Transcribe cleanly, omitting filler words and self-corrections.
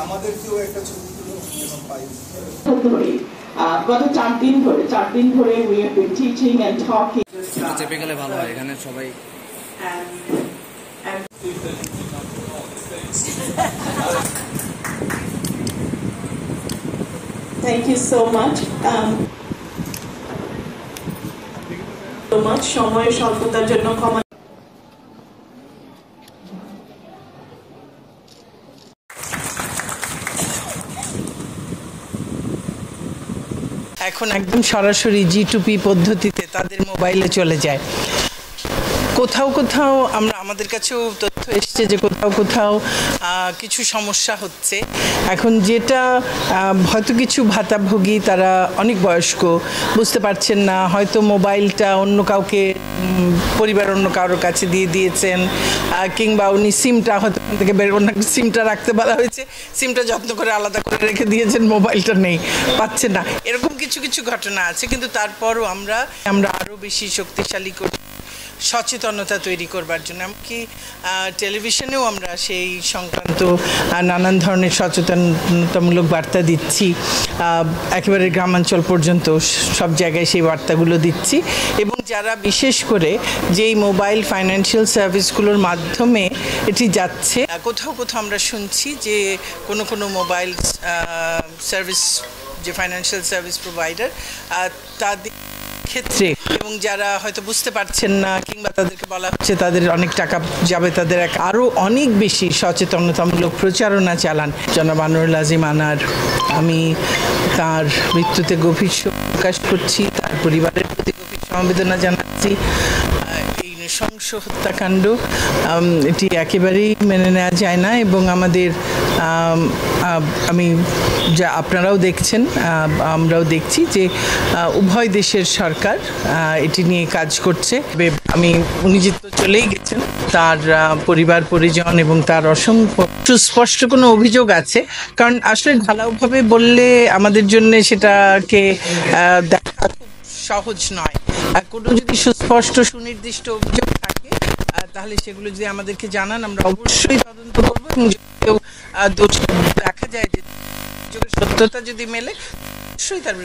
আমাদেরকেও একটা ছবি তুলে পাই গত 4 দিন ধরে we have been teaching and talking চেপে গেলে ভালো হয় এখানে সবাই Thank you so much. সময় স্বল্পতার জন্য ক্ষমা। এখন একদম সরাসরি G2P পদ্ধতিতে তাদের মোবাইলে চলে যায়। কোথাও কোথাও আমাদের কাছেও তথ্য এসছে যে কোথাও কিছু সমস্যা হচ্ছে। এখন যেটা হয়তো কিছু ভাতাভোগী তারা অনেক বয়স্ক বুঝতে পারছেন না, হয়তো মোবাইলটা অন্য কাউকে পরিবার অন্য কারোর কাছে দিয়ে দিয়েছেন, কিংবা উনি সিমটা হয়তো ওখান থেকে সিমটা রাখতে বলা হয়েছে, সিমটা যত্ন করে আলাদা করে রেখে দিয়েছেন, মোবাইলটা নেই, পাচ্ছেন না। এরকম কিছু কিছু ঘটনা আছে, কিন্তু তারপরও আমরা আরও বেশি শক্তিশালী করি সচেতনতা তৈরি করবার জন্য। এমনকি টেলিভিশনেও আমরা সেই সংক্রান্ত নানান ধরনের সচেতনতামূলক বার্তা দিচ্ছি, একেবারে গ্রামাঞ্চল পর্যন্ত সব জায়গায় সেই বার্তাগুলো দিচ্ছি। এবং যারা বিশেষ করে যেই মোবাইল ফাইন্যান্সিয়াল সার্ভিসগুলোর মাধ্যমে এটি যাচ্ছে, কোথাও আমরা শুনছি যে কোনো মোবাইল সার্ভিস যে ফাইন্যান্সিয়াল সার্ভিস প্রোভাইডার তাদের ক্ষেত্রে, এবং যারা হয়তো বুঝতে পারছেন না কিংবা তাদেরকে বলা হচ্ছে তাদের অনেক টাকা যাবে, তাদের আরও অনেক বেশি সচেতনতামূলক প্রচারণা চালান। জনাব আনোয়ারুল আজিম আনার, আমি তার মৃত্যুতে গভীর শোক প্রকাশ করছি, তার পরিবারের প্রতি গভীর সমবেদনা জানাচ্ছি। এই নৃশংস হত্যাকাণ্ড এটি একেবারেই মেনে নেওয়া যায় না, এবং আমাদের আপনারাও দেখছেন, আমরাও দেখছি যে উভয় দেশের সরকার এটি নিয়ে কাজ করছে। উনি যেহেতু চলেই গেছেন, তার পরিবার পরিজন এবং তার অসংখ্য সুস্পষ্ট কোনো অভিযোগ আছে, কারণ আসলে ঢালাওভাবে বললে আমাদের জন্য সেটাকে দেখা খুব সহজ নয়। কোনো যদি সুস্পষ্ট সুনির্দিষ্ট অভিযোগ থাকে তাহলে সেগুলো যদি আমাদেরকে জানান, আমরা অবশ্যই তদন্ত করবো, এবং যদি কেউ দোষ দেখা যায় যে সত্যতা যদি মেলে অবশ্যই তার